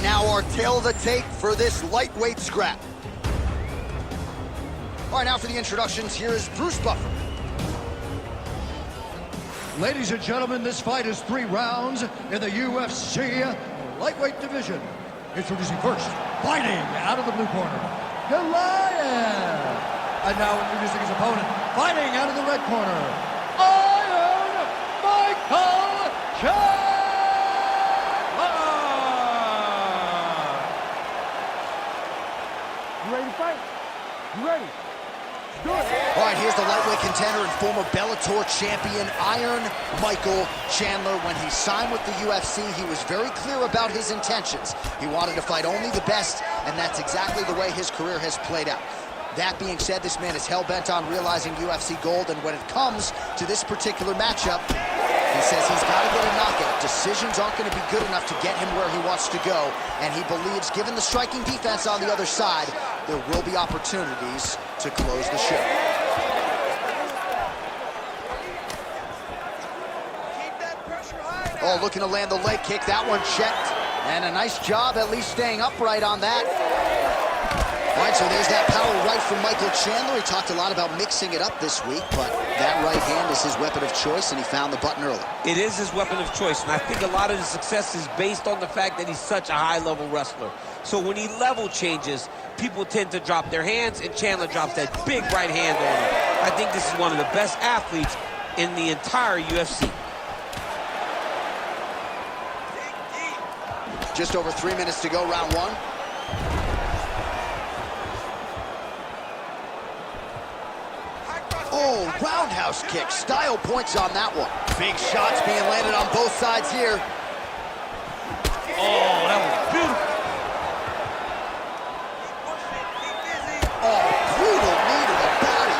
now our tail of the tape for this lightweight scrap. All right, now for the introductions, here is Bruce Buffer. Ladies and gentlemen, this fight is 3 rounds in the UFC lightweight division. Introducing first, fighting out of the blue corner, Goliath. And now introducing his opponent, fighting out of the red corner, Iron Michael Chandler. You ready to fight? You ready? Do it. All right, here's the lightweight contender and former Bellator champion, Iron Michael Chandler. When he signed with the UFC, he was very clear about his intentions. He wanted to fight only the best, and that's exactly the way his career has played out. That being said, this man is hell-bent on realizing UFC gold, and when it comes to this particular matchup, he says he's got to get a knockout. Decisions aren't going to be good enough to get him where he wants to go, and he believes, given the striking defense on the other side, there will be opportunities to close the show. Oh, looking to land the leg kick. That one checked, and a nice job at least staying upright on that. All right, so there's that power right from Michael Chandler. He talked a lot about mixing it up this week, but that right hand is his weapon of choice, and he found the button early. It is his weapon of choice, and I think a lot of his success is based on the fact that he's such a high-level wrestler. So when he level changes, people tend to drop their hands, and Chandler drops that big right hand on him. I think this is one of the best athletes in the entire UFC. Just over 3 minutes to go, round 1. Oh, roundhouse kick. Style points on that one. Big shots being landed on both sides here. Oh, that was beautiful. Oh, brutal knee to the body.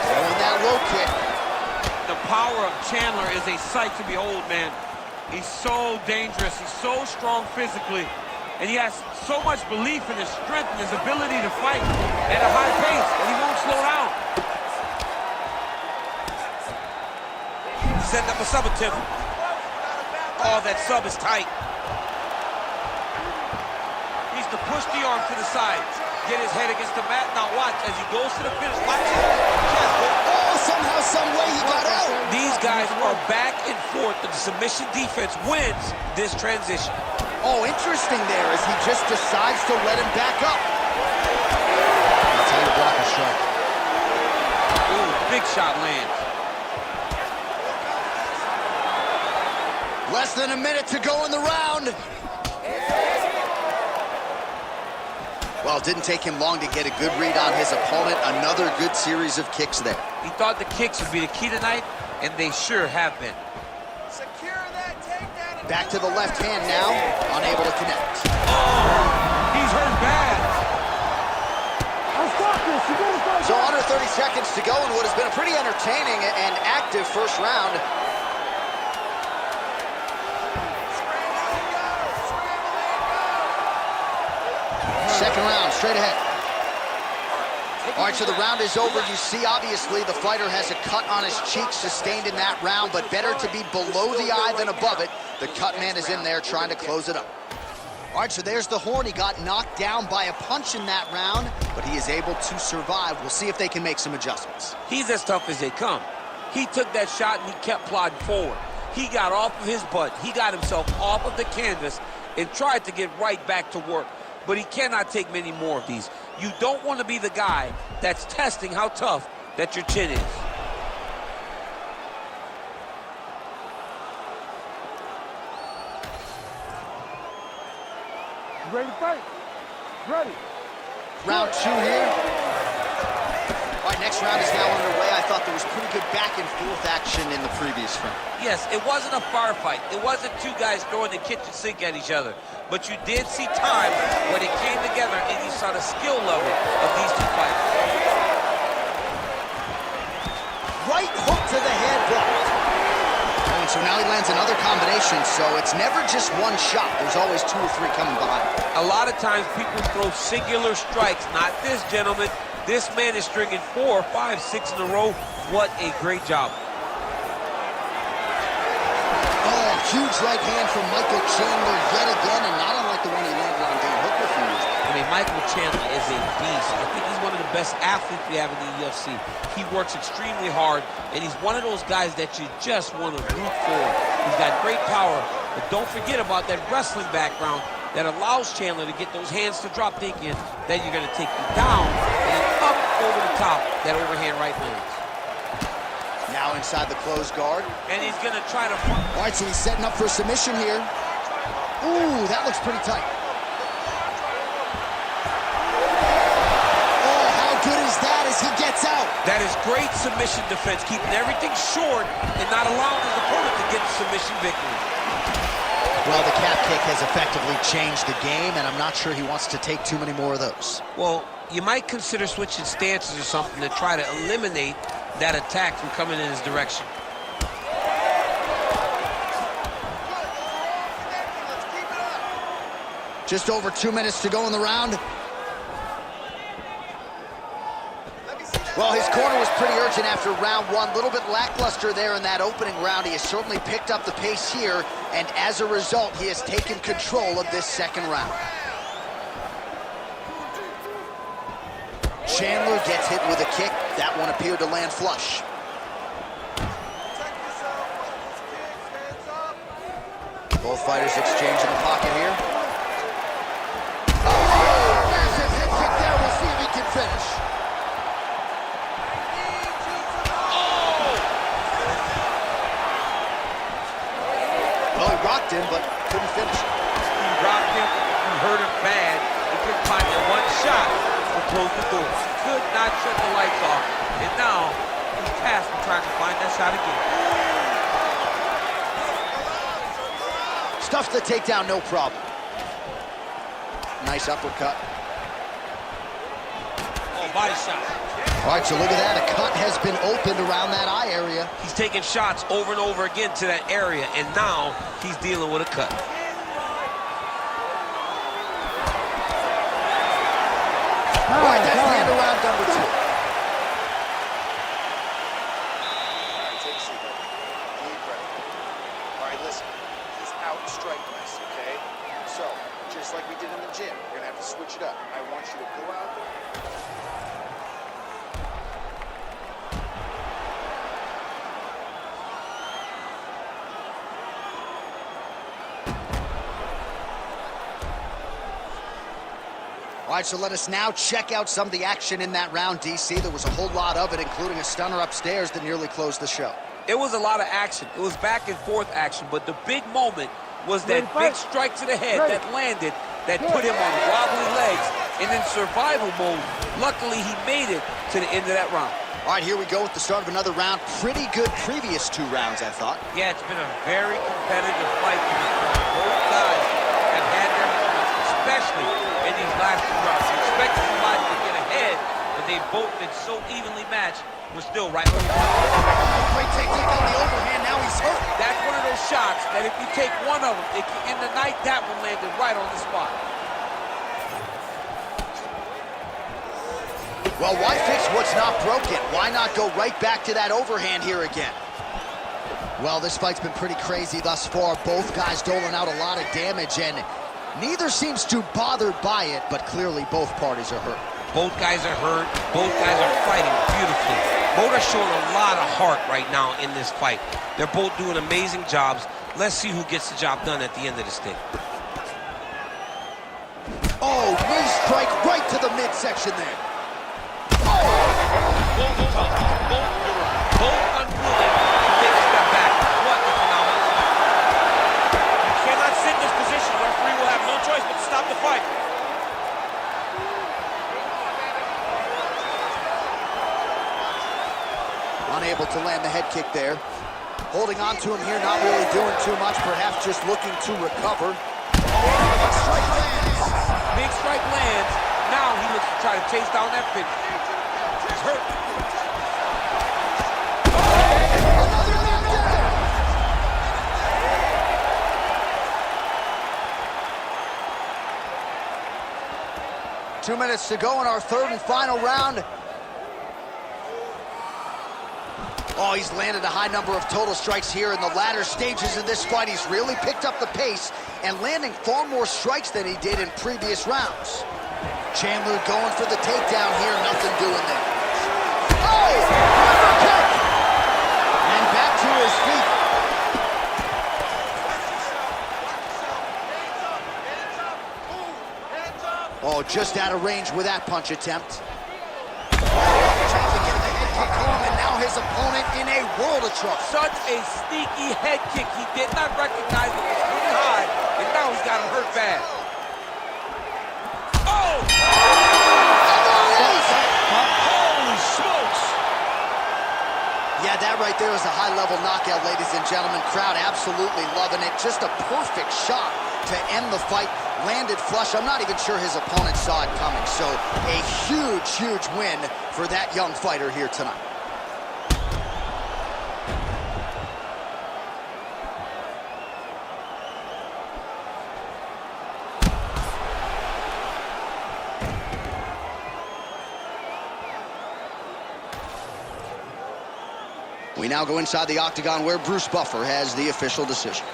Throwing that low kick. The power of Chandler is a sight to behold, man. He's so dangerous. He's so strong physically. And he has so much belief in his strength and his ability to fight at a high pace, and he won't slow down. Setting up a sub attempt. Oh, that sub is tight. Needs to push the arm to the side. Get his head against the mat. Now watch as he goes to the finish. Watch it. Oh, somehow, some way he got out. These guys are back and forth, and the submission defense wins this transition. Oh, interesting there as he just decides to let him back up. That's how you block a shot. Ooh, big shot lands. Less than a minute to go in the round. Well, it didn't take him long to get a good read on his opponent. Another good series of kicks there. He thought the kicks would be the key tonight, and they sure have been. Back to the left hand now, unable to connect. Oh, he's hurt bad. I'll stop this. You gotta stop. So under 30 seconds to go in what has been a pretty entertaining and active first round. Second round, straight ahead. All right, so the round is over. You see, obviously, the fighter has a cut on his cheek sustained in that round, but better to be below the eye than above it. The cut man is in there trying to close it up. All right, so there's the horn. He got knocked down by a punch in that round, but he is able to survive. We'll see if they can make some adjustments. He's as tough as they come. He took that shot and he kept plodding forward. He got off of his butt. He got himself off of the canvas and tried to get right back to work. But he cannot take many more of these. You don't want to be the guy that's testing how tough that your chin is. You ready to fight? Ready. Round 2 here. All right, next round is now underway. I thought there was pretty good back and forth action in the previous round. Yes, it wasn't a firefight. It wasn't two guys throwing the kitchen sink at each other. But you did see times when it came together and you saw the skill level of these two fighters. Right hook to the head blocked. And so now he lands another combination, so it's never just one shot. There's always 2 or 3 coming behind. A lot of times people throw singular strikes. Not this gentleman. This man is stringing 4, 5, 6 in a row. What a great job. huge right hand from Michael Chandler yet again, and not unlike the one he landed on Dan Hooker a few years ago. I mean, Michael Chandler is a beast. I think he's one of the best athletes we have in the UFC. He works extremely hard, and he's one of those guys that you just want to root for. He's got great power, but don't forget about that wrestling background that allows Chandler to get those hands to drop, thinking that you're going to take you down, and up over the top, that overhand right lands. Now inside the closed guard. And he's going to try to... All right, so he's setting up for a submission here. Ooh, that looks pretty tight. Oh, how good is that as he gets out? That is great submission defense, keeping everything short and not allowing his opponent to get the submission victory. Well, the calf kick has effectively changed the game, and I'm not sure he wants to take too many more of those. Well, you might consider switching stances or something to try to eliminate that attack from coming in his direction. Just over 2 minutes to go in the round. Well, his corner was pretty urgent after round one. A little bit lackluster there in that opening round. He has certainly picked up the pace here, and as a result, he has taken control of this second round. Chandler gets hit with a kick. That one appeared to land flush. Both fighters exchange in the pocket here. Oh, massive head kick there. We'll see if he can finish. Well, he rocked him, but couldn't finish it. He rocked him, he hurt him bad. He couldn't find that one shot to close the door. Could not shut the lights off. And now, he's tasked with trying to find that shot again. Stuffs the takedown, no problem. Nice uppercut. Oh, body shot. All right, so look at that. A cut has been opened around that eye area. He's taking shots over and over again to that area, and now he's dealing with a cut. All right, that's the end of round number two. All right, take a seat, buddy. Deep breath. All right, listen. He's out striking us, okay? So, just like we did in the gym, we're gonna have to switch it up. I want you to go out there. All right, so let us now check out some of the action in that round, DC. There was a whole lot of it, including a stunner upstairs that nearly closed the show. It was a lot of action. It was back and forth action, but the big moment was that big strike to the head that landed, that put him on wobbly legs, and in survival mode, luckily he made it to the end of that round. All right, here we go with the start of another round. Pretty good previous two rounds, I thought. Yeah, it's been a very competitive fight to this point. Both guys have had their moments, especially in these last two rounds. You expect somebody to get ahead, but they've both been so evenly matched. We're still right where we are. Great technique on the overhand. Now he's hurt. That's one of those shots that if you take one of them, in the night, that one landed right on the spot. Well, why fix what's not broken? Why not go right back to that overhand here again? Well, this fight's been pretty crazy thus far. Both guys doling out a lot of damage, and neither seems too bothered by it, but clearly both parties are hurt. Both guys are hurt. Both guys are fighting beautifully. Both are showing a lot of heart right now in this fight. They're both doing amazing jobs. Let's see who gets the job done at the end of this thing. Oh, knee strike right to the midsection there. Both unwilling to take a step back. What a phenomenon. You cannot sit in this position. The referee will have no choice but to stop the fight. Unable to land the head kick there. Holding on to him here, not really doing too much, perhaps just looking to recover. Big strike lands. Big strike lands. Now he looks to try to chase down that finish. He's hurt. Another knockdown. 2 minutes to go in our third and final round. Oh, he's landed a high number of total strikes here in the latter stages of this fight. He's really picked up the pace and landing far more strikes than he did in previous rounds. Chandler going for the takedown here, nothing doing there. Oh, river kick! And back to his feet. Oh, just out of range with that punch attempt. Trying to get the head kick home, and now his opponent in a world of trouble. Such a sneaky head kick. He did not recognize it was pretty high, and now he's got him hurt bad. Oh! Holy smokes! Yeah, that right there is a high-level knockout, ladies and gentlemen. Crowd absolutely loving it. Just a perfect shot to end the fight. Landed flush. I'm not even sure his opponent saw it coming. So a huge, huge win for that young fighter here tonight. We now go inside the octagon where Bruce Buffer has the official decision.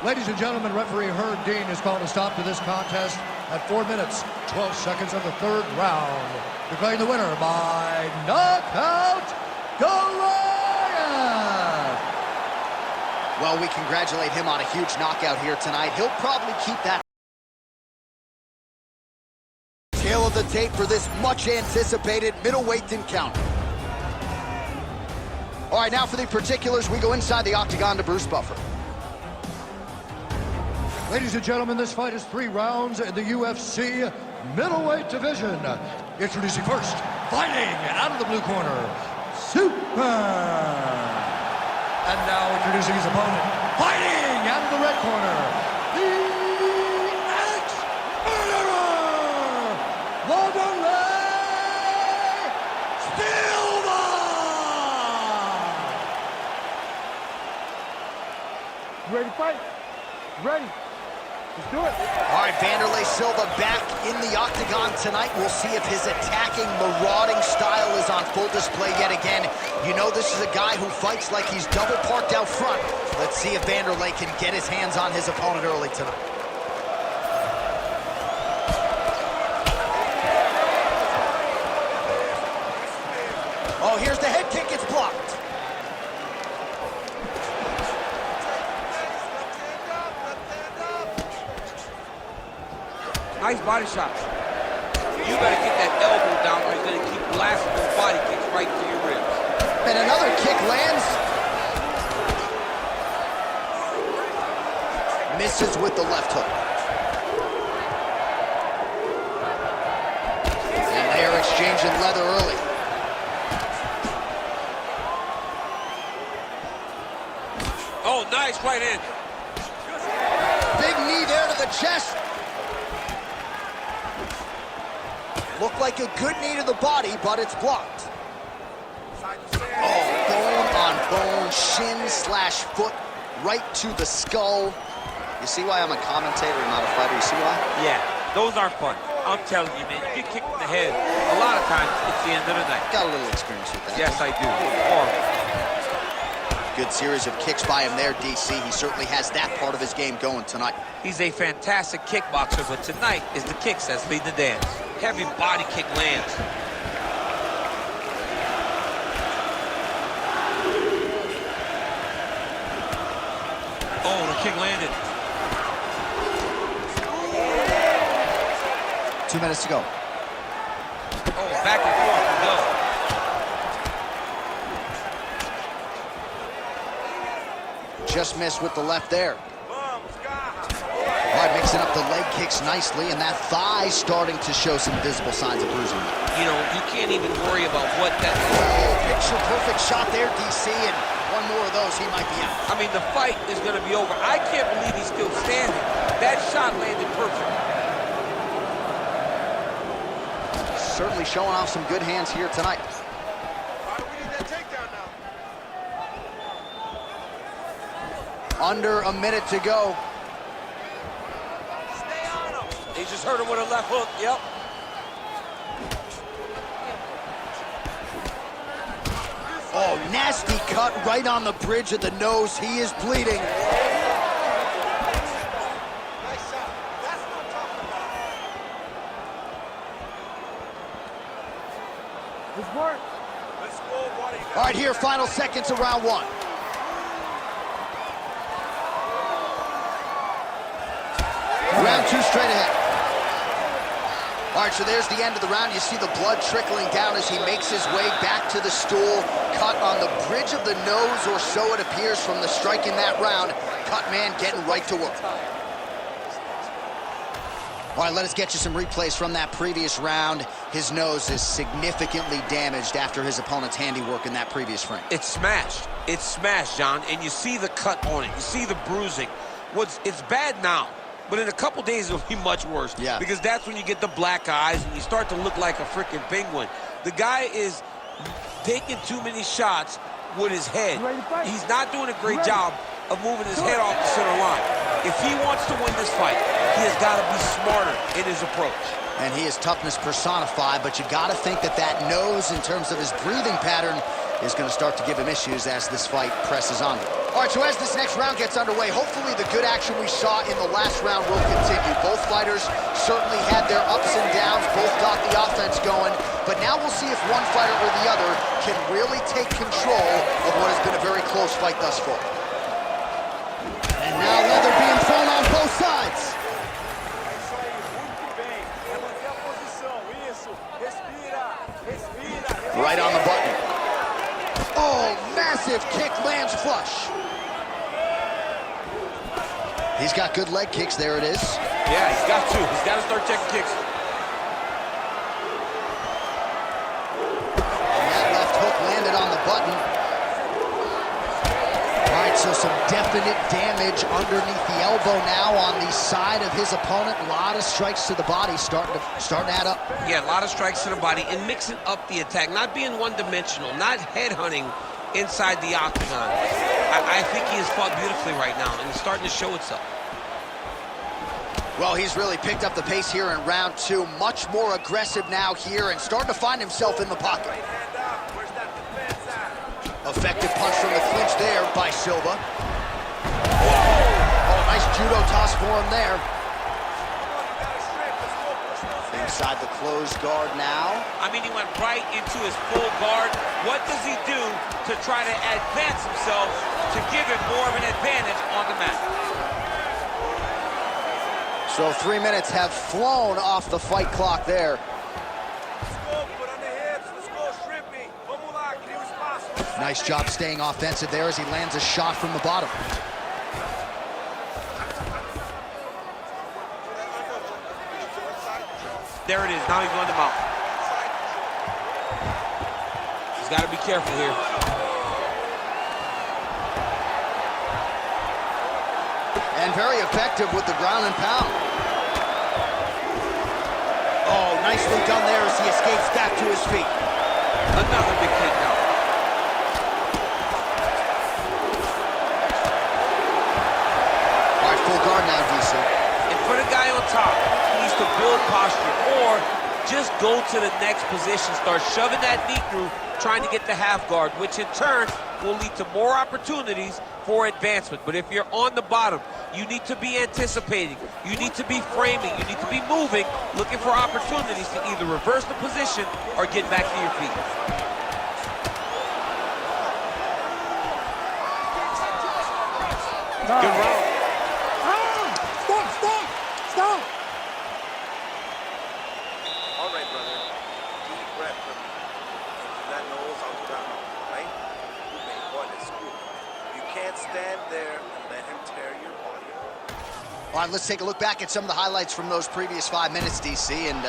Ladies and gentlemen, referee Herb Dean has called a stop to this contest at 4 minutes, 12 seconds of the third round. Declaring the winner by knockout, Goliath! Well, we congratulate him on a huge knockout here tonight. He'll probably keep that tail of the tape for this much-anticipated middleweight encounter. All right, now for the particulars, we go inside the octagon to Bruce Buffer. Ladies and gentlemen, this fight is 3 rounds in the UFC middleweight division. Introducing first, fighting out of the blue corner, Super. And now introducing his opponent, fighting out of the red corner, the ex-murderer, Wanderlei Silva. You ready to fight? Ready. Let's do it. All right, Wanderlei Silva back in the octagon tonight. We'll see if his attacking, marauding style is on full display yet again. You know this is a guy who fights like he's double parked out front. Let's see if Wanderlei can get his hands on his opponent early tonight. Oh, here's the head kick. It's blocked. Nice body shot. You better get that elbow down or he's going to keep blasting those body kicks right to your ribs. And another kick lands. Misses with the left hook. And they're exchanging leather early. Oh, nice right hand. Big knee there to the chest. Looked like a good knee to the body, but it's blocked. Oh, bone on bone, shin slash foot, right to the skull. You see why I'm a commentator and not a fighter? You see why? Yeah, those are fun. I'm telling you, man, you get kicked in the head, a lot of times it's the end of the night. Got a little experience with that. Yes, I do. Horrible. Good series of kicks by him there, DC. He certainly has that part of his game going tonight. He's a fantastic kickboxer, but tonight is the kicks that's lead the dance. Heavy body kick lands. Oh, the kick landed. 2 minutes to go. Oh, back and forth we go. Just missed with the left there. All right, mixing up the leg kicks nicely, and that thigh starting to show some visible signs of bruising. You know, you can't even worry about what that is. Oh, picture-perfect shot there, DC, and one more of those, he might be out. I mean, the fight is going to be over. I can't believe he's still standing. That shot landed perfect. Certainly showing off some good hands here tonight. Why do we need that takedown now? Under a minute to go. He just hurt him with a left hook, yep. Oh, nasty cut right on the bridge of the nose. He is bleeding. Good work. Let's go, buddy. All right, here, final seconds of round one. Round two straight ahead. All right, so there's the end of the round. You see the blood trickling down as he makes his way back to the stool. Cut on the bridge of the nose, or so it appears from the strike in that round. Cut man getting right to work. All right, let us get you some replays from that previous round. His nose is significantly damaged after his opponent's handiwork in that previous frame. It's smashed. It's smashed, John, and you see the cut on it. You see the bruising. It's bad now, but in a couple days it'll be much worse. Yeah. Because that's when you get the black eyes and you start to look like a freaking penguin. The guy is taking too many shots with his head. He's not doing a great job of moving his head off the center line. If he wants to win this fight, he has got to be smarter in his approach. And he is toughness personified, but you got to think that that nose, in terms of his breathing pattern, is going to start to give him issues as this fight presses on. All right, so as this next round gets underway, hopefully the good action we saw in the last round will continue. Both fighters certainly had their ups and downs, both got the offense going, but now we'll see if one fighter or the other can really take control of what has been a very close fight thus far. And now leather being thrown on both sides. Right on the button. Oh, massive kick lands flush. He's got good leg kicks. There it is. Yeah, he's got to. He's got to start checking kicks. And that left hook landed on the button. All right, so some definite damage underneath the elbow now on the side of his opponent. A lot of strikes to the body starting to add up. Yeah, a lot of strikes to the body and mixing up the attack, not being one-dimensional, not headhunting inside the octagon. I think he has fought beautifully right now, and it's starting to show itself. Well, he's really picked up the pace here in round two. Much more aggressive now here and starting to find himself in the pocket. Effective punch from the clinch there by Silva. Oh, nice judo toss for him there. Inside the closed guard now. I mean, he went right into his full guard. What does he do to try to advance himself to give him more of an advantage on the mat? So 3 minutes have flown off the fight clock there. Nice job staying offensive there as he lands a shot from the bottom. There it is. Now he's going to mount. He's got to be careful here. And very effective with the ground and pound. Oh, nicely done there as he escapes back to his feet. Another big takedown. All right, full guard now, DC. And for the guy on top, he needs to build posture or just go to the next position, start shoving that knee through, trying to get the half guard, which in turn will lead to more opportunities for advancement. But if you're on the bottom, you need to be anticipating, you need to be framing, you need to be moving, looking for opportunities to either reverse the position or get back to your feet. Good round. Stop! All right, brother. Deep breath from that nose out the mouth, right? You made one is cool. You can't stand there and let him tear your body apart. All right, let's take a look back at some of the highlights from those previous 5 minutes, DC, and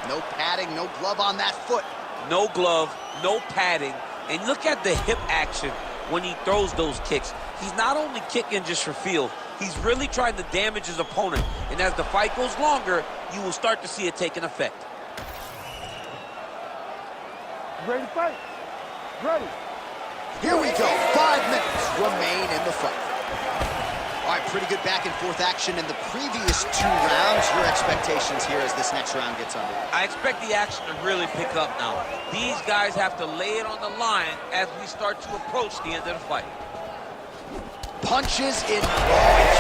no padding, no glove on that foot. No glove, no padding, and look at the hip action when he throws those kicks. He's not only kicking just for feel, he's really trying to damage his opponent, and as the fight goes longer, you will start to see it take an effect. Ready to fight? Ready. Here we go. 5 minutes remain in the fight. All right, pretty good back-and-forth action in the previous 2 rounds. Your expectations here as this next round gets underway? I expect the action to really pick up now. These guys have to lay it on the line as we start to approach the end of the fight. Punches in. Oh, a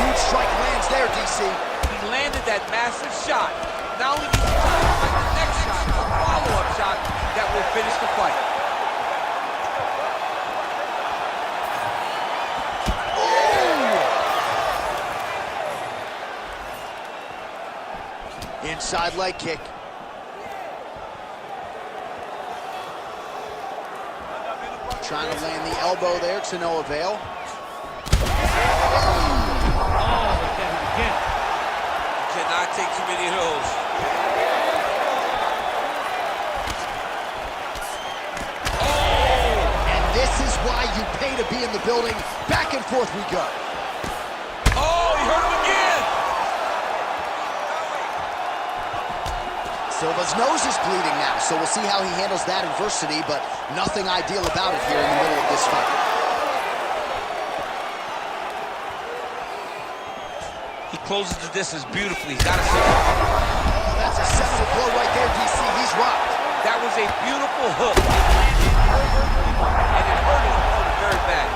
huge strike lands there, DC. He landed that massive shot. Now we need to find the next shot, a follow-up shot that will finish the fight. Inside leg kick. Trying to land the elbow there to no avail. Cannot take too many of those. And this is why you pay to be in the building. Back and forth we go. Oh, he hurt him again. Silva's nose is bleeding now, so we'll see how he handles that adversity, but nothing ideal about it here in the middle of this fight. He closes the distance beautifully. He's got to sit. Oh, that's a seminal blow right there, DC. He's rocked. That was a beautiful hook. And it hurt his opponent very bad.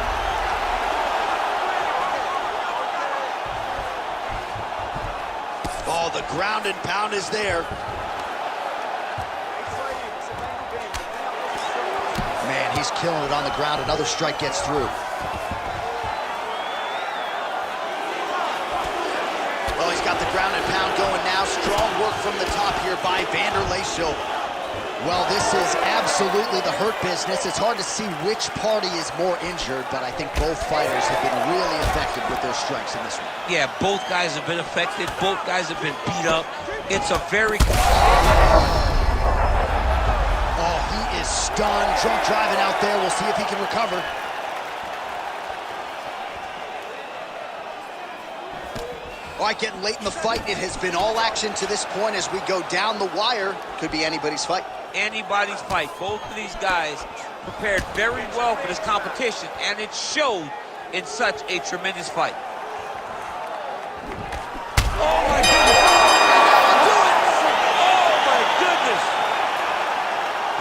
Oh, the ground and pound is there. Man, he's killing it on the ground. Another strike gets through. Oh, he's got the ground and pound going now. Strong work from the top here by Vanderlei Silva. Well, this is absolutely the hurt business. It's hard to see which party is more injured, but I think both fighters have been really effective with their strikes in this one. Yeah, both guys have been affected. Both guys have been beat up. It's a very... Oh, he is stunned. Drunk driving out there. We'll see if he can recover. All right, getting late in the fight. It has been all action to this point as we go down the wire. Could be anybody's fight. Anybody's fight. Both of these guys prepared very well for this competition, and it showed in such a tremendous fight. Oh, my goodness. Oh, my goodness.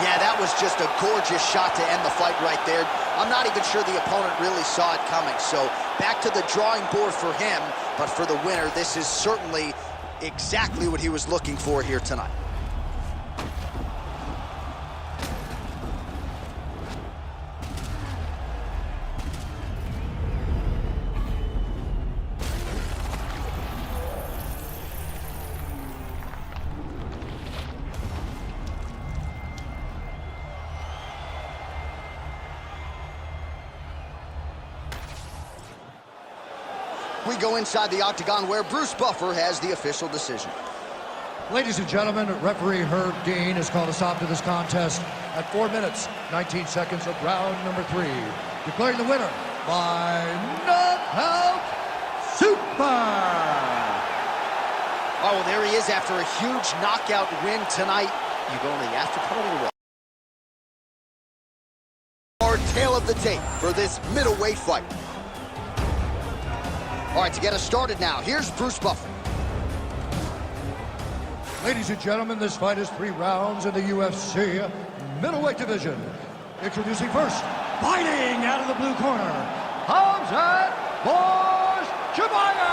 Yeah, that was just a gorgeous shot to end the fight right there. I'm not even sure the opponent really saw it coming. So back to the drawing board for him, but for the winner, this is certainly exactly what he was looking for here tonight. We go inside the octagon where Bruce Buffer has the official decision. Ladies and gentlemen, referee Herb Dean has called a stop to this contest at 4 minutes, 19 seconds of round number 3. Declaring the winner by knockout super. Oh, well, there he is after a huge knockout win tonight. You go in the after party or what? Our tail of the tape for this middleweight fight. All right, to get us started now, here's Bruce Buffer. Ladies and gentlemen, this fight is 3 rounds in the UFC middleweight division. Introducing first, fighting out of the blue corner, Hamzat Chimaev.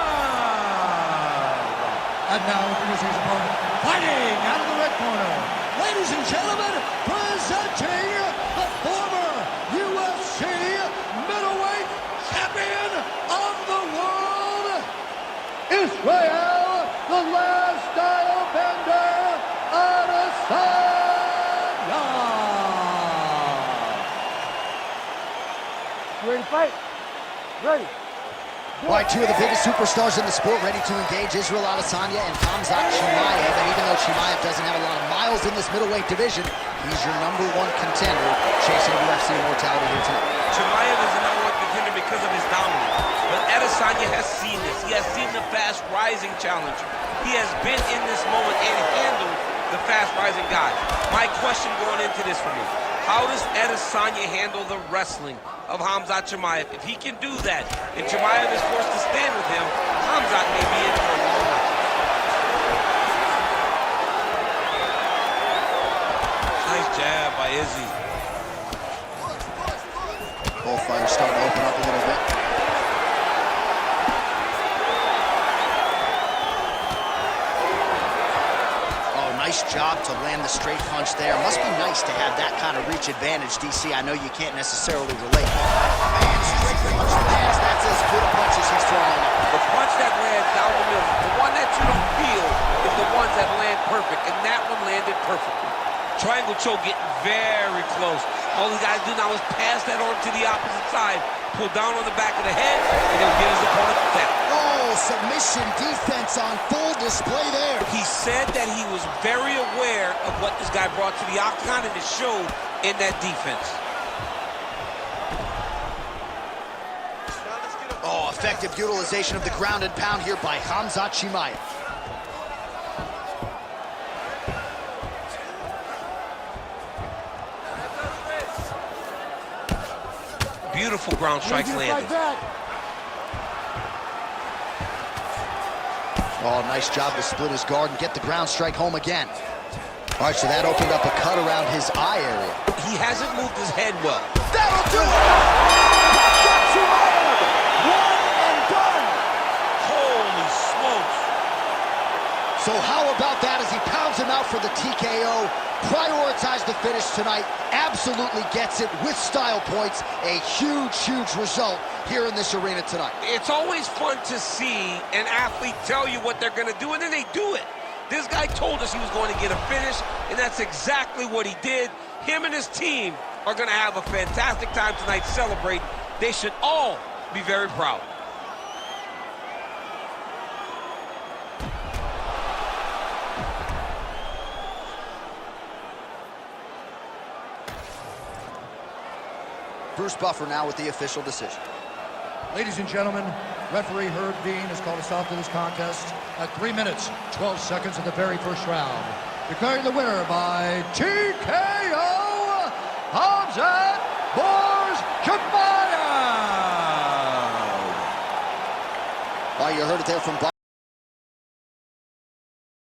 And now introducing his opponent, fighting out of the red corner. Ladies and gentlemen, presenting the former UFC middleweight champion of the world, Israel, the last style bender, Adesanya. You ready to fight? Ready. All right, 2 of the biggest superstars in the sport ready to engage, Israel Adesanya and Hamzat Chimaev. And even though Chimaev doesn't have a lot of miles in this middleweight division, he's your #1 contender chasing UFC immortality here tonight. Chimaev is the #1 contender because of his dominance. But Adesanya has seen this. He has seen the fast-rising challenger. He has been in this moment and handled the fast-rising guy. My question going into this for me, how does Adesanya handle the wrestling of Khamzat Chimaev. If he can do that, and Chimaev is forced to stand with him, Khamzat may be in for a long night. Nice jab by Izzy. Both fighters starting to open up a little bit. Oh, nice job to land the straight punch there. Must be nice to have that kind of reach advantage, DC. I know you can't necessarily relate. Man, straight punch lands. That's as good a punch as he's throwing. The punch that lands down the middle, the one that you don't feel, is the ones that land perfect, and that one landed perfectly. Triangle choke getting very close. All he got to do now is pass that arm to the opposite side, pull down on the back of the head, and he'll get his opponent to tap. Oh, submission defense on full display there. He said that he was very aware of what this guy brought to the octagon, and it showed in that defense. Oh, effective utilization of the ground and pound here by Khamzat Chimaev. Beautiful ground strikes landed. Oh, nice job to split his guard and get the ground strike home again. All right, so that opened up a cut around his eye area. He hasn't moved his head well. That'll do it! One and done! Holy smokes. So how about that as he pounds him out for the TKO? Prioritized the finish tonight, absolutely gets it with style points. A huge, huge result here in this arena tonight. It's always fun to see an athlete tell you what they're going to do, and then they do it. This guy told us he was going to get a finish, and that's exactly what he did. Him and his team are going to have a fantastic time tonight celebrating. They should all be very proud. Bruce Buffer now with the official decision. Ladies and gentlemen, referee Herb Dean has called a stop to this contest at 3 minutes, 12 seconds of the very first round. Declaring the winner by TKO, Khamzat Chimaev. Oh, you heard it there from Buffer.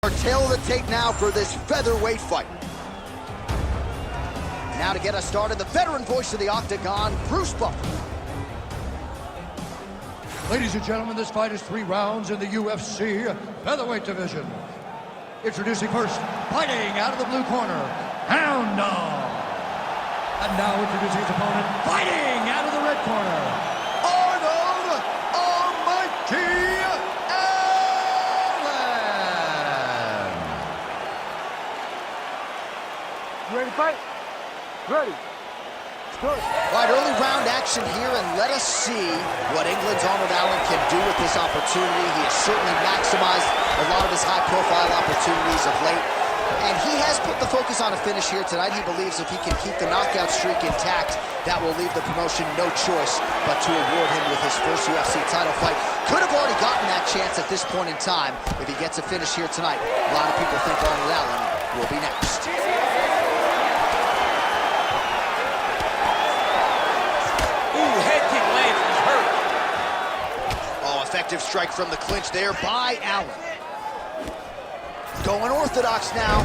Our tail of the tape now for this featherweight fight. Now to get us started, the veteran voice of the Octagon, Bruce Buffer. Ladies and gentlemen, this fight is 3 rounds in the UFC featherweight division. Introducing first, fighting out of the blue corner, Hound Dog. And now introducing his opponent, fighting out of the red corner, Arnold Almighty Allen. You ready to fight? Ready. Good. All right, early round action here, and let us see what England's Arnold Allen can do with this opportunity. He has certainly maximized a lot of his high-profile opportunities of late, and he has put the focus on a finish here tonight. He believes if he can keep the knockout streak intact, that will leave the promotion no choice but to award him with his first UFC title fight. Could have already gotten that chance at this point in time if he gets a finish here tonight. A lot of people think Arnold Allen will be next. Effective strike from the clinch there by Allen. Going orthodox now.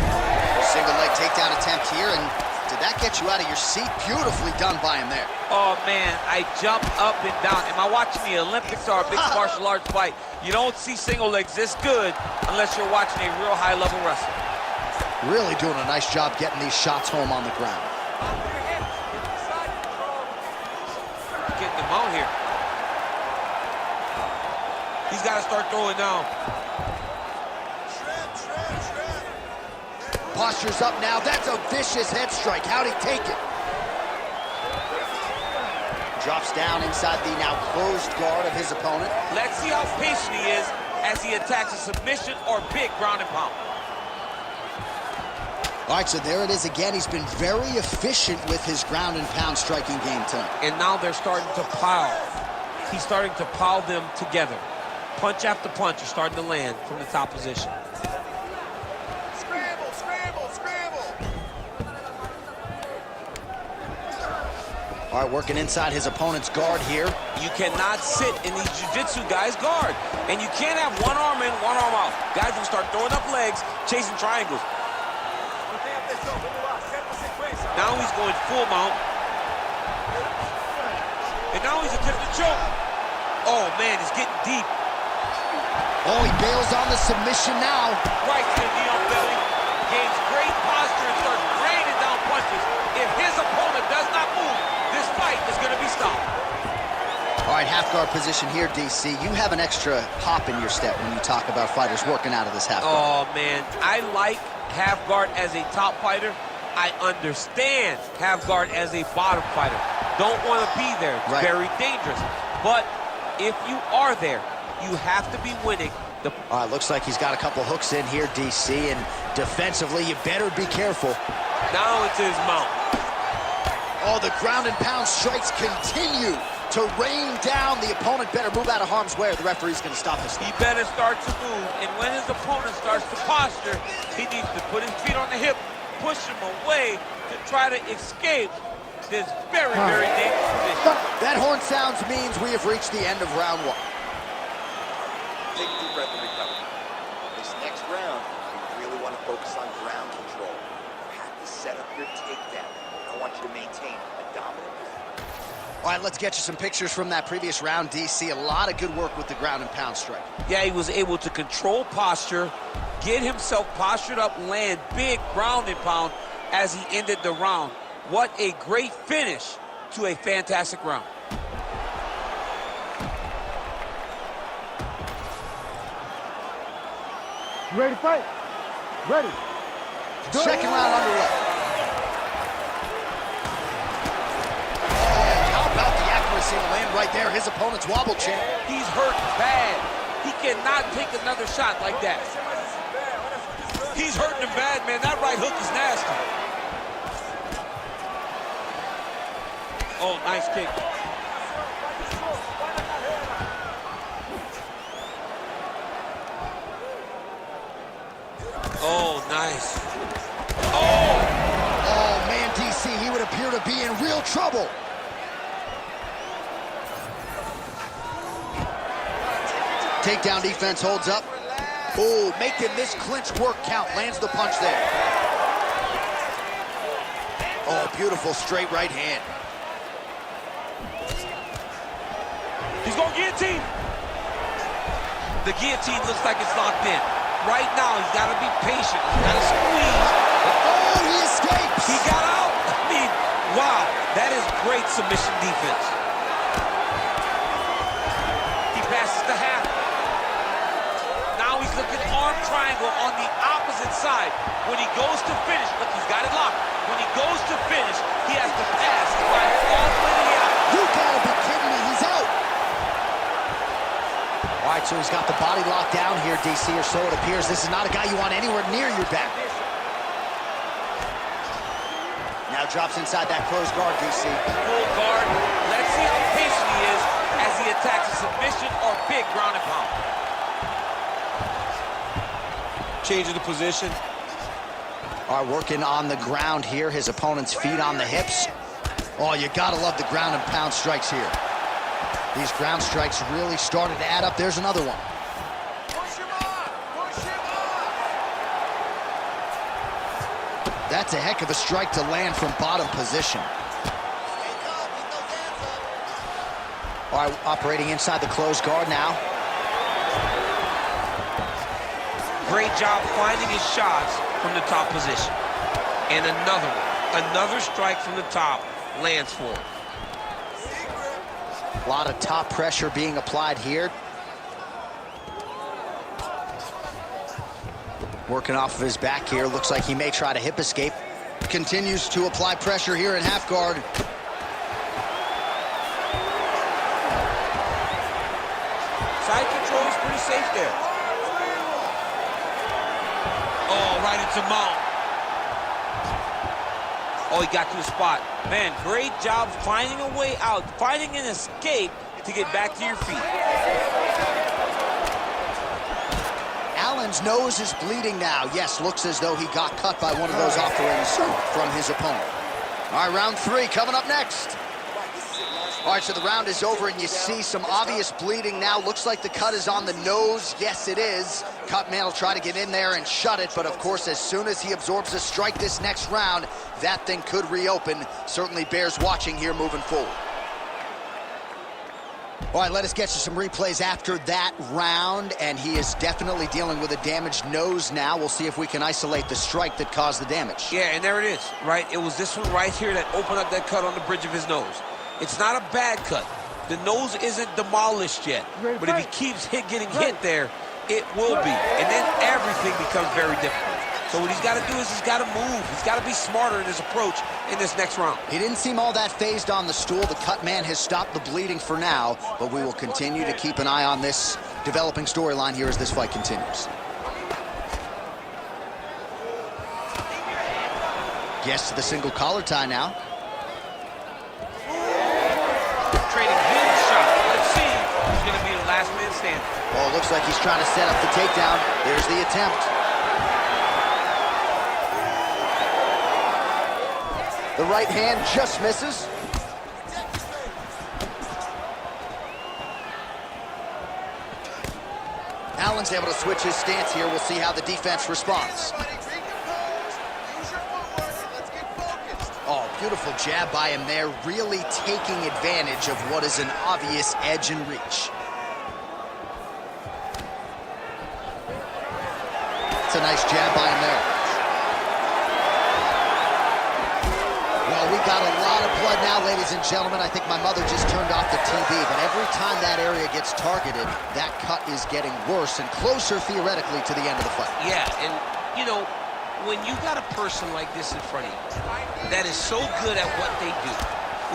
Single leg takedown attempt here, and did that get you out of your seat? Beautifully done by him there. Oh, man, I jumped up and down. Am I watching the Olympics or a mixed martial arts fight? You don't see single legs this good unless you're watching a real high-level wrestler. Really doing a nice job getting these shots home on the ground. Getting them out here. He's got to start throwing now. Posture's up now. That's a vicious head strike. How'd he take it? Drops down inside the now closed guard of his opponent. Let's see how patient he is as he attacks a submission or big ground and pound. All right, so there it is again. He's been very efficient with his ground and pound striking game tonight. And now they're starting to pile. He's starting to pile them together. Punch after punch is starting to land from the top position. Scramble, scramble, scramble. All right, working inside his opponent's guard here. You cannot sit in these jiu-jitsu guys' guard. And you can't have one arm in, one arm out. Guys will start throwing up legs, chasing triangles. Now he's going full mount. And now he's attempting to choke. Oh, man, he's getting deep. Oh, he bails on the submission now. Right to the knee on belly. Gains great posture and starts raining down punches. If his opponent does not move, this fight is going to be stopped. All right, half guard position here, DC. You have an extra hop in your step when you talk about fighters working out of this half guard. Oh, man, I like half guard as a top fighter. I understand half guard as a bottom fighter. Don't want to be there. It's right. Very dangerous. But if you are there, you have to be winning. All right, looks like he's got a couple hooks in here, DC, and defensively, you better be careful. Now it's his mount. Oh, the ground and pound strikes continue to rain down. The opponent better move out of harm's way or the referee's going to stop this. He better start to move, and when his opponent starts to posture, he needs to put his feet on the hip, push him away to try to escape this very, very dangerous position. That horn sounds means we have reached the end of round one. Take a deep breath and recover. This next round, you really want to focus on ground control. You have to set up your takedown. I want you to maintain a dominant position. All right, let's get you some pictures from that previous round, DC. A lot of good work with the ground and pound strike. Yeah, he was able to control posture, get himself postured up, land big ground and pound as he ended the round. What a great finish to a fantastic round. You ready to fight? Ready. Second round underway. How about the accuracy to land right there? His opponent's wobble champ. He's hurt bad. He cannot take another shot like that. He's hurting him bad, man. That right hook is nasty. Oh, nice kick. Oh, nice. Oh, man, DC, he would appear to be in real trouble. Takedown defense holds up. Oh, making this clinch work count. Lands the punch there. Oh, beautiful straight right hand. He's going guillotine. The guillotine looks like it's locked in. Right now, he's got to be patient. He's got to squeeze. Oh, he escapes. He got out. I mean, wow. That is great submission defense. He passes the half. Now he's looking arm triangle on the opposite side. When he goes to finish, look, he's got it locked. When he goes to finish, he has to pass to find all the way to the out. You gotta be kidding me. He's out. All right, so he's got the body locked down here, DC, or so it appears. This is not a guy you want anywhere near your back. Now drops inside that closed guard, DC. Full guard. Let's see how patient he is as he attacks a submission or big ground and pound. Changing the position. All right, working on the ground here. His opponent's feet on the hips. Oh, you gotta love the ground and pound strikes here. These ground strikes really started to add up. There's another one. Push him off! Push him off! That's a heck of a strike to land from bottom position. All right, operating inside the closed guard now. Great job finding his shots from the top position. And another one. Another strike from the top lands for him. A lot of top pressure being applied here. Working off of his back here. Looks like he may try to hip escape. Continues to apply pressure here in half guard. Side control is pretty safe there. Oh, right into mount. Oh, he got to the spot. Man, great job finding a way out, finding an escape to get back to your feet. Allen's nose is bleeding now. Yes, looks as though he got cut by one of those offerings from his opponent. All right, round three coming up next. All right, so the round is over, and you see some obvious bleeding now. Looks like the cut is on the nose. Yes, it is. Cutman will try to get in there and shut it, but of course, as soon as he absorbs a strike this next round, that thing could reopen. Certainly bears watching here moving forward. All right, let us get you some replays after that round, and he is definitely dealing with a damaged nose now. We'll see if we can isolate the strike that caused the damage. Yeah, and there it is, right? It was this one right here that opened up that cut on the bridge of his nose. It's not a bad cut. The nose isn't demolished yet, but if he keeps getting hit there, it will be, and then everything becomes very difficult. So what he's got to do is he's got to move. He's got to be smarter in his approach in this next round. He didn't seem all that phased on the stool. The cut man has stopped the bleeding for now, but we will continue to keep an eye on this developing storyline here as this fight continues. Gets to the single collar tie now. Trading huge shot. Let's see who's going to be the last man standing. Oh, it looks like he's trying to set up the takedown. There's the attempt. The right hand just misses. Allen's able to switch his stance here. We'll see how the defense responds. Oh, beautiful jab by him there, really taking advantage of what is an obvious edge and reach. It's a nice jab by him there. Well, we got a lot of blood now, ladies and gentlemen. I think my mother just turned off the TV, but every time that area gets targeted, that cut is getting worse and closer, theoretically, to the end of the fight. Yeah, and, you know, when you got a person like this in front of you that is so good at what they do,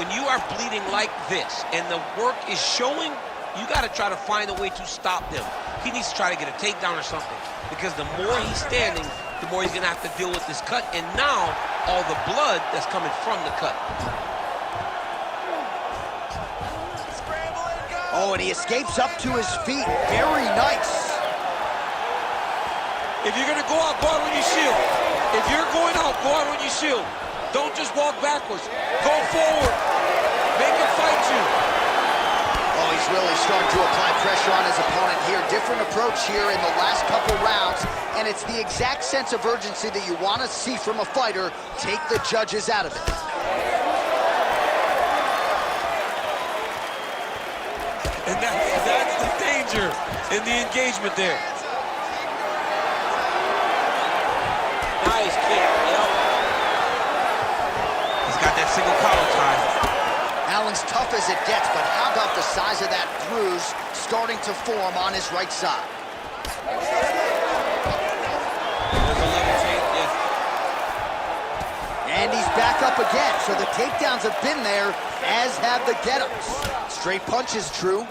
when you are bleeding like this and the work is showing, you got to try to find a way to stop them. He needs to try to get a takedown or something, because the more he's standing, the more he's going to have to deal with this cut, and now all the blood that's coming from the cut. Oh, and he escapes up to his feet. Very nice. If you're going to go out on your shield. If you're going out, go out on your shield. Don't just walk backwards. Go forward. Make him fight you. Oh, he's really starting to apply pressure on his opponent here. Different approach here in the last couple rounds, and it's the exact sense of urgency that you want to see from a fighter. Take the judges out of it. And that's the danger in the engagement there. Nice kick, yep. He's got that single collar tie. Allen's tough as it gets, but how about the size of that bruise starting to form on his right side? There's a levitate, yes. And he's back up again, so the takedowns have been there, as have the get-ups. Straight punch is true.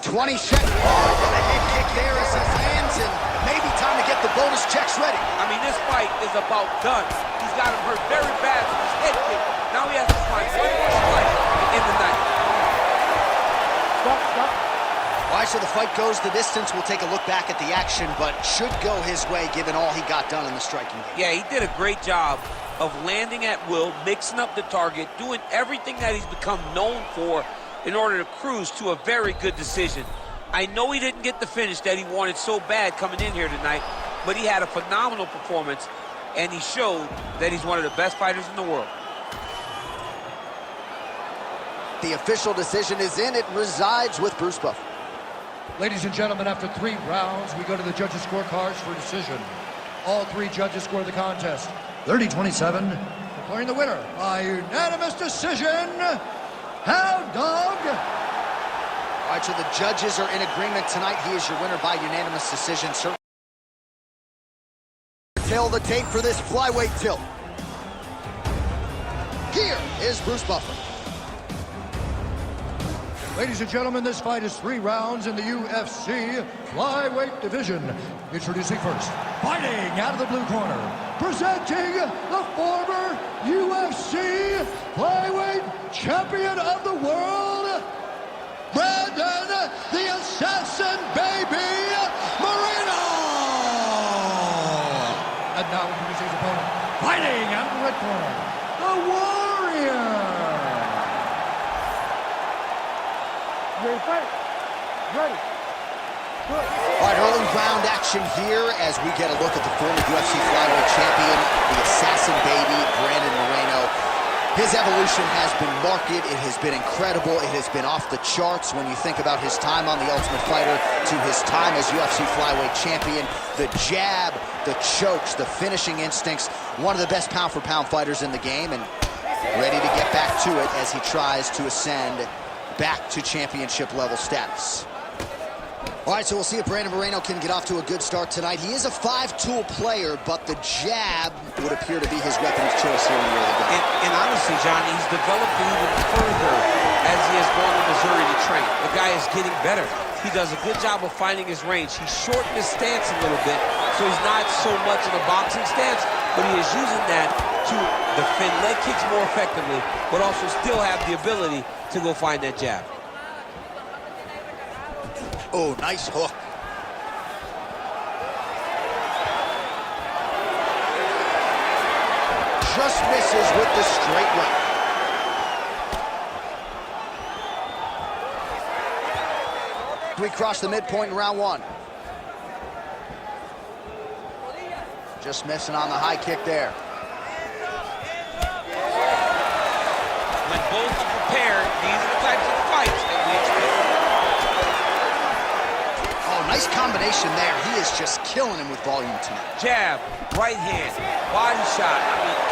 $20 seconds. Oh, the head kick there as he lands, and maybe time to get the bonus checks ready. I mean, this fight is about done. He's got him hurt very bad with his head kick. Now he has to find one more strike to end the night. Stop. All right, so the fight goes the distance. We'll take a look back at the action, but should go his way given all he got done in the striking game. Yeah, he did a great job of landing at will, mixing up the target, doing everything that he's become known for in order to cruise to a very good decision. I know he didn't get the finish that he wanted so bad coming in here tonight, but he had a phenomenal performance, and he showed that he's one of the best fighters in the world. The official decision is in. It resides with Bruce Buffer. Ladies and gentlemen, after 3 rounds, we go to the judges' scorecards for decision. All 3 judges score the contest 30-27, declaring the winner by unanimous decision, Hound Dog. All right, so the judges are in agreement tonight. He is your winner by unanimous decision. Certainly. Tail the tape for this flyweight tilt. Here is Bruce Buffer. Ladies and gentlemen, this fight is 3 rounds in the UFC flyweight division. Introducing first, fighting out of the blue corner, presenting the former UFC flyweight champion of the world, Brandon the Assassin Baby Moreno. And now introducing his opponent, corner, the Warrior. Ready, fight. Ready. Good. All right, early round action here as we get a look at the former UFC flyweight champion, the assassin baby, Brandon Moreno. His evolution has been marked. It has been incredible. It has been off the charts when you think about his time on The Ultimate Fighter to his time as UFC flyweight champion. The jab, the chokes, the finishing instincts. One of the best pound-for-pound fighters in the game, and ready to get back to it as he tries to ascend back to championship-level status. All right, so we'll see if Brandon Moreno can get off to a good start tonight. He is a five-tool player, but the jab would appear to be his weapon of choice here in the early game. And honestly, Johnny, he's developed even further as he has gone to Missouri to train. The guy is getting better. He does a good job of finding his range. He shortened his stance a little bit, so he's not so much in a boxing stance, but he is using that to defend leg kicks more effectively, but also still have the ability to go find that jab. Oh, nice hook. Just misses with the straight right. We cross the midpoint in round one. Just missing on the high kick there. When both are prepared, these are the types of fights that we expect. Nice combination there. He is just killing him with volume tonight. Jab, right hand, body shot,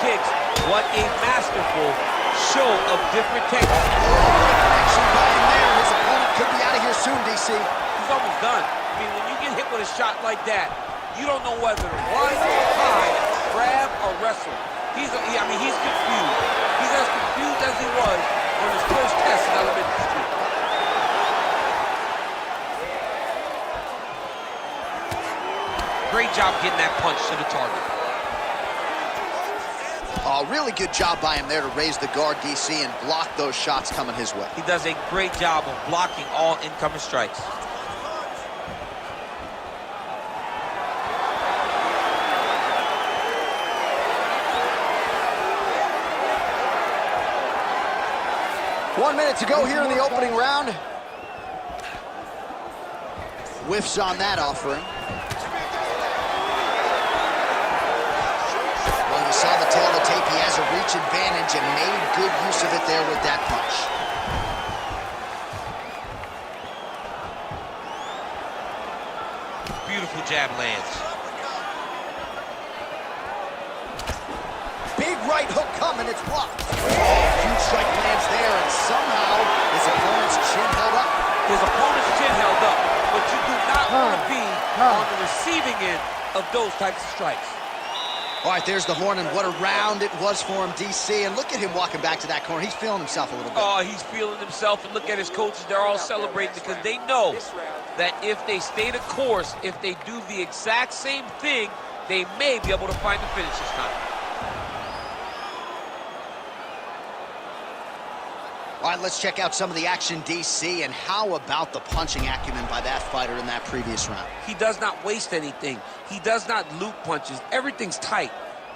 kicks. What a masterful show of different techniques. Great connection by him there. His opponent could be out of here soon, DC. He's almost done. When you get hit with a shot like that, you don't know whether to run, hide, grab, or wrestle. He's confused. He's as confused as he was on his first test in elementary school. Great job getting that punch to the target. Really good job by him there to raise the guard, DC, and block those shots coming his way. He does a great job of blocking all incoming strikes. One minute to go here in the opening round. Whiffs on that offering. Saw the tail of the tape. He has a reach advantage and made good use of it there with that punch. Beautiful jab lands. Big right hook coming, it's blocked. Huge strike lands there, and somehow his opponent's chin held up. His opponent's chin held up, but you do not want to be on the receiving end of those types of strikes. All right, there's the horn, and what a round it was for him, DC. And look at him walking back to that corner. He's feeling himself a little bit. Oh, he's feeling himself, and look at his coaches. They're all celebrating because they know that if they stay the course, if they do the exact same thing, they may be able to find the finish this time. All right, let's check out some of the action, DC, and how about the punching acumen by that fighter in that previous round? He does not waste anything. He does not loop punches. Everything's tight.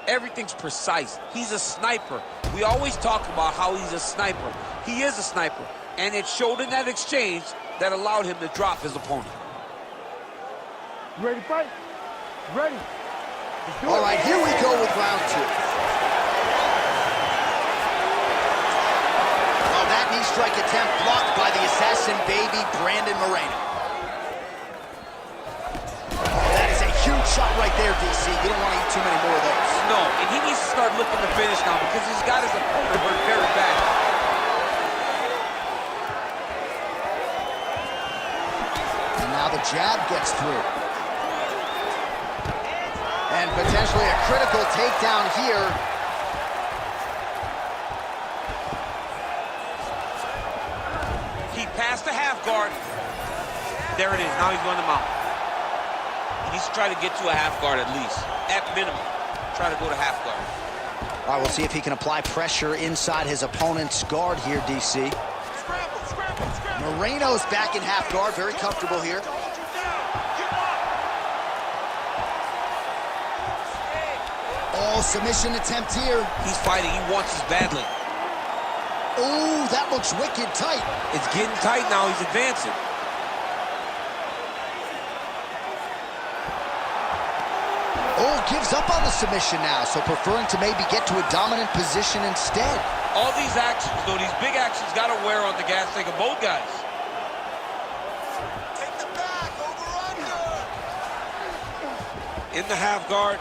Everything's precise. He's a sniper. We always talk about how he's a sniper. He is a sniper, and it showed in that exchange that allowed him to drop his opponent. You ready to fight? Ready. All right, here we go with round two. That knee strike attempt blocked by the assassin baby, Brandon Moreno. That is a huge shot right there, DC. You don't want to eat too many more of those. No, and he needs to start looking to finish now because he's got his opponent hurt very bad. And now the jab gets through. And potentially a critical takedown here. Past the half guard. There it is. Now he's going to mount. He needs to try to get to a half guard at least. At minimum, try to go to half guard. All right, we'll see if he can apply pressure inside his opponent's guard here, DC. Moreno's back in half guard, very comfortable here. Oh, Uh-oh, submission attempt here. He's fighting. He wants this badly. Ooh, that looks wicked tight. It's getting tight now. He's advancing. Oh, gives up on the submission now, so preferring to maybe get to a dominant position instead. All these actions, though, these big actions got to wear on the gas tank of both guys. Take the back, over under. In the half guard.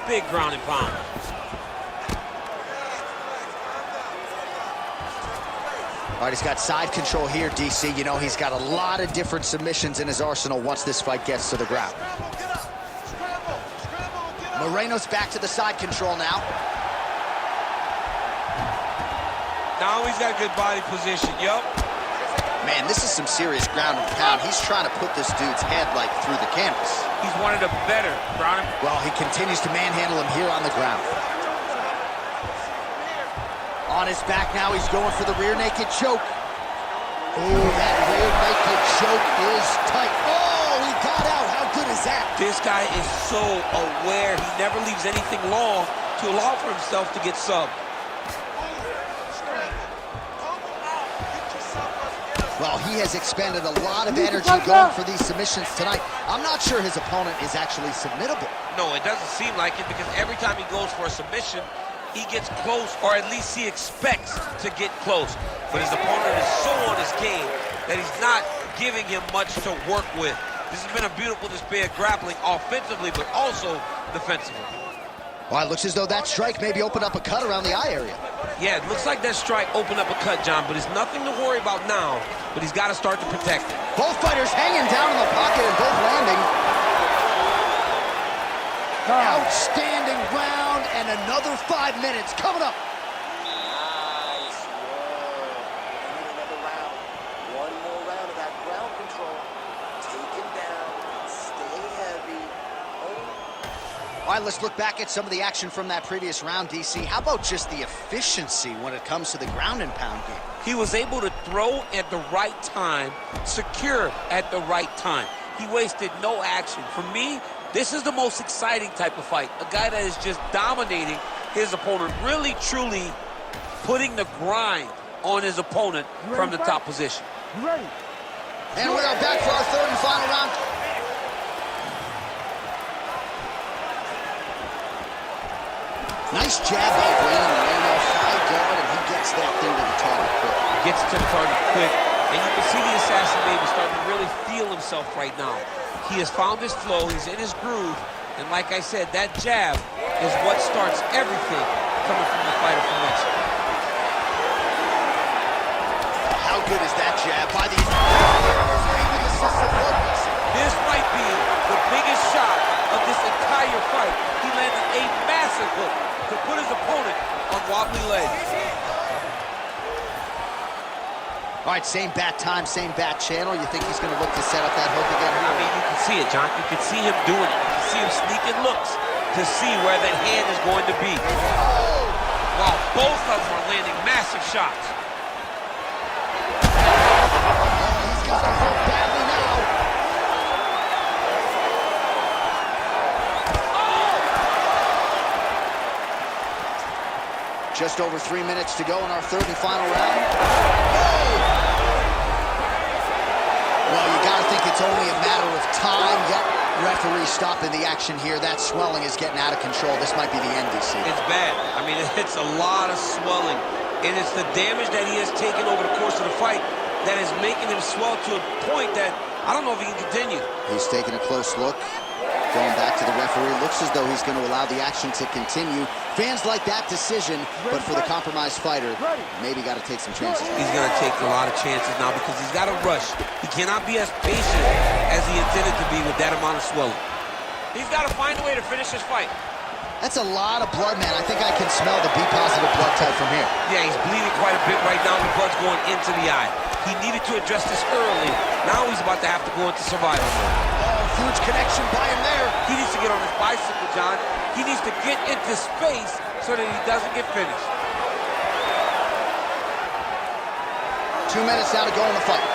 Big ground and pound. All right, he's got side control here, DC. You know, he's got a lot of different submissions in his arsenal once this fight gets to the ground. Moreno's back to the side control now. Now he's got a good body position, yup. Man, this is some serious ground and pound. He's trying to put this dude's head, like, through the canvas. He's wanted a better ground. Well, he continues to manhandle him here on the ground. On his back now, he's going for the rear naked choke. Oh, that rear naked choke is tight. Oh, he got out. How good is that? This guy is so aware. He never leaves anything long to allow for himself to get subbed. Well, he has expended a lot of energy going for these submissions tonight. I'm not sure his opponent is actually submittable. No, it doesn't seem like it, because every time he goes for a submission, he gets close, or at least he expects to get close. But his opponent is so on his game that he's not giving him much to work with. This has been a beautiful display of grappling offensively, but also defensively. Well, it looks as though that strike maybe opened up a cut around the eye area. Yeah, it looks like that strike opened up a cut, John, but it's nothing to worry about now, but he's got to start to protect it. Both fighters hanging down in the pocket and both landing. Outstanding round, and another 5 minutes coming up. Nice work. We need another round. One more round of that ground control. Take him down. Stay heavy. All right, let's look back at some of the action from that previous round, DC. How about just the efficiency when it comes to the ground and pound game? He was able to throw at the right time, secure at the right time. He wasted no action. For me, this is the most exciting type of fight. A guy that is just dominating his opponent, really, truly putting the grind on his opponent from the top position. You ready? And we are back for our third and final round. Nice jab by Brandon Moreno, high guard, and he gets that thing to the target quick. Gets to the target quick, and you can see the assassin baby starting to really feel himself right now. He has found his flow, he's in his groove, and like I said, that jab is what starts everything coming from the fighter from Mexico. How good is that jab by these? This might be the biggest shot of this entire fight. He landed a massive hook to put his opponent on wobbly legs. All right, same bat time, same bat channel. You think he's going to look to set up that hook again? I mean, you can see it, John. You can see him doing it. You can see him sneaking looks to see where that hand is going to be. Wow, both of them are landing massive shots. He's got him hurt badly now. Just over 3 minutes to go in our third and final round. Well, you got to think it's only a matter of time. Yep, referee stopping the action here. That swelling is getting out of control. This might be the end, DC. It's bad. I mean, it's a lot of swelling. And it's the damage that he has taken over the course of the fight that is making him swell to a point that I don't know if he can continue. He's taking a close look. Going back to the referee. Looks as though he's going to allow the action to continue. Fans like that decision, but for the compromised fighter, maybe got to take some chances. He's going to take a lot of chances now because he's got to rush. He cannot be as patient as he intended to be with that amount of swelling. He's got to find a way to finish this fight. That's a lot of blood, man. I think I can smell the B-positive blood type from here. Yeah, he's bleeding quite a bit right now. The blood's going into the eye. He needed to address this early. Now he's about to have to go into survival mode. Huge connection by him there. He needs to get on his bicycle, John. He needs to get into space so that he doesn't get finished. 2 minutes now to go in the fight.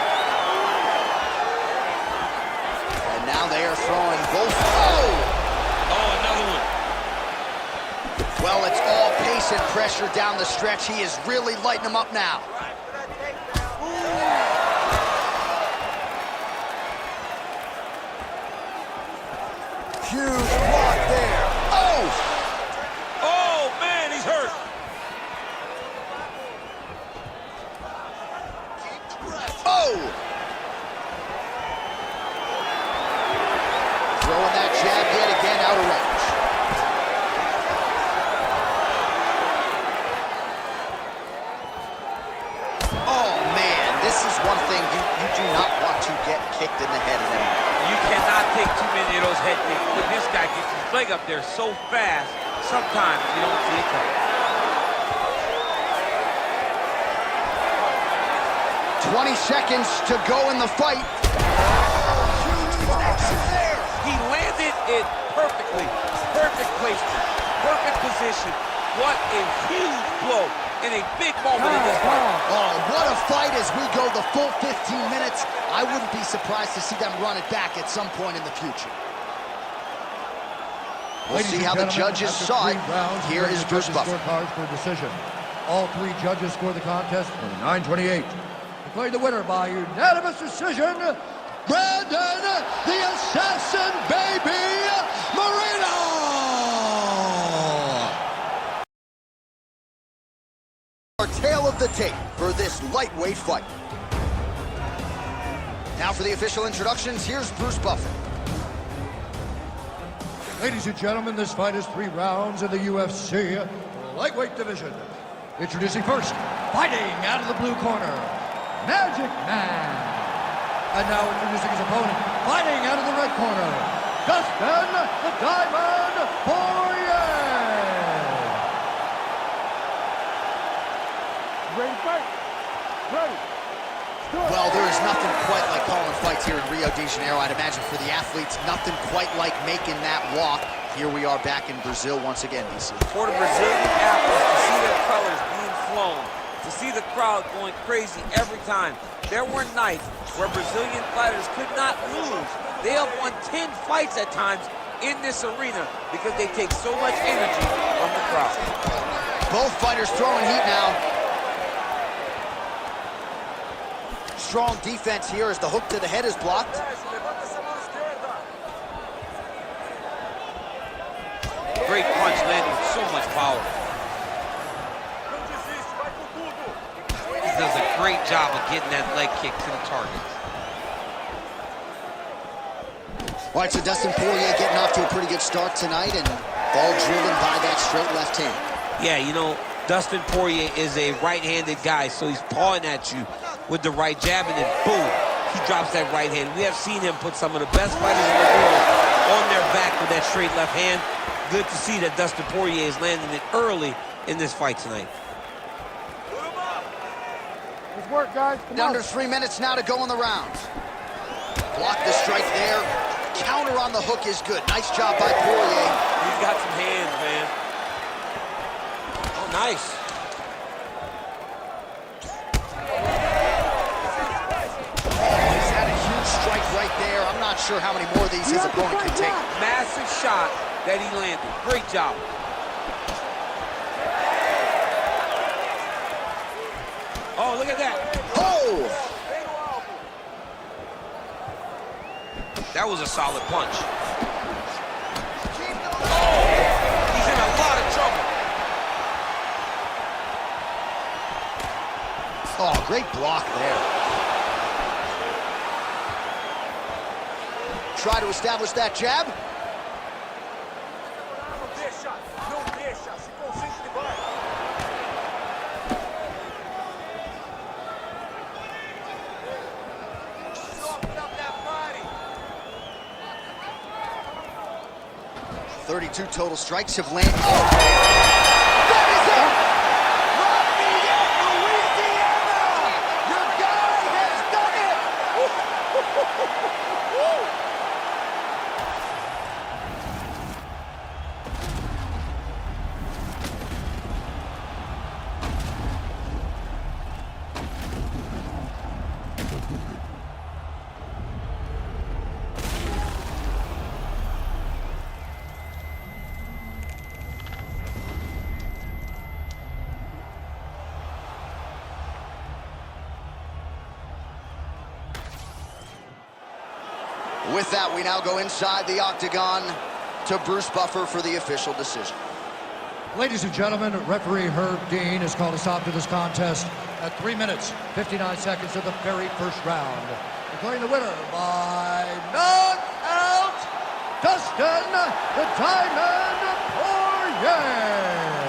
And now they are throwing both. Oh, another one. Well, it's all pace and pressure down the stretch. He is really lighting him up now. Huge block there. Oh! Oh, man, he's hurt. Oh! Throwing that jab yet again out of range. Oh, man, this is one thing you do not want to get kicked in the head of that. You cannot take too many of those head kicks. But this guy gets his leg up there so fast, sometimes you don't see it coming. 20 seconds to go in the fight. Huge connection there. He landed it perfectly. Perfect placement, perfect position. What a huge blow in a big moment in this fight. Oh, what a fight as we go the full 15 minutes. I wouldn't be surprised to see them run it back at some point in the future. We'll see how the judges saw it. Here is Bruce Buffer. Scorecards for decision. All three judges score the contest for 9:28. Declaring the winner by unanimous decision, Brandon the Assassin Baby Moreno! Our tale of the tape for this lightweight fight. Now for the official introductions, here's Bruce Buffer. Ladies and gentlemen, this fight is 3 rounds in the UFC lightweight division. Introducing first, fighting out of the blue corner, Magic Man. And now introducing his opponent, fighting out of the red corner, Dustin the Diamond Poirier. Ready to fight? Ready. Well, there is nothing quite like calling fights here in Rio de Janeiro. I'd imagine for the athletes, nothing quite like making that walk. Here we are back in Brazil once again, DC. For the Brazilian athletes to see their colors being flown, to see the crowd going crazy every time. There were nights where Brazilian fighters could not lose. They have won 10 fights at times in this arena because they take so much energy from the crowd. Both fighters throwing heat now. Strong defense here as the hook to the head is blocked. Great punch landing with so much power. He does a great job of getting that leg kick to the target. All right, so Dustin Poirier getting off to a pretty good start tonight and all driven by that straight left hand. Yeah, you know, Dustin Poirier is a right-handed guy, so he's pawing at you with the right jab, and then boom, he drops that right hand. We have seen him put some of the best fighters in the world on their back with that straight left hand. Good to see that Dustin Poirier is landing it early in this fight tonight. Let's work, guys. Come on. Under 3 minutes now to go in the round. Block the strike there. Counter on the hook is good. Nice job by Poirier. He's got some hands, man. Oh, nice. He's had a huge strike right there. I'm not sure how many more of these his opponent can take. Massive shot that he landed. Great job. Oh, look at that. Oh! That was a solid punch. Oh, he's in a lot of trouble. Oh, great block there. Try to establish that jab. .32 total strikes have landed. Oh! That is it! Louisiana! Your guy has done it! With that, we now go inside the octagon to Bruce Buffer for the official decision. Ladies and gentlemen, referee Herb Dean has called a stop to this contest at 3 minutes, 59 seconds of the very first round. Declaring the winner by knockout, Dustin the Diamond Poirier.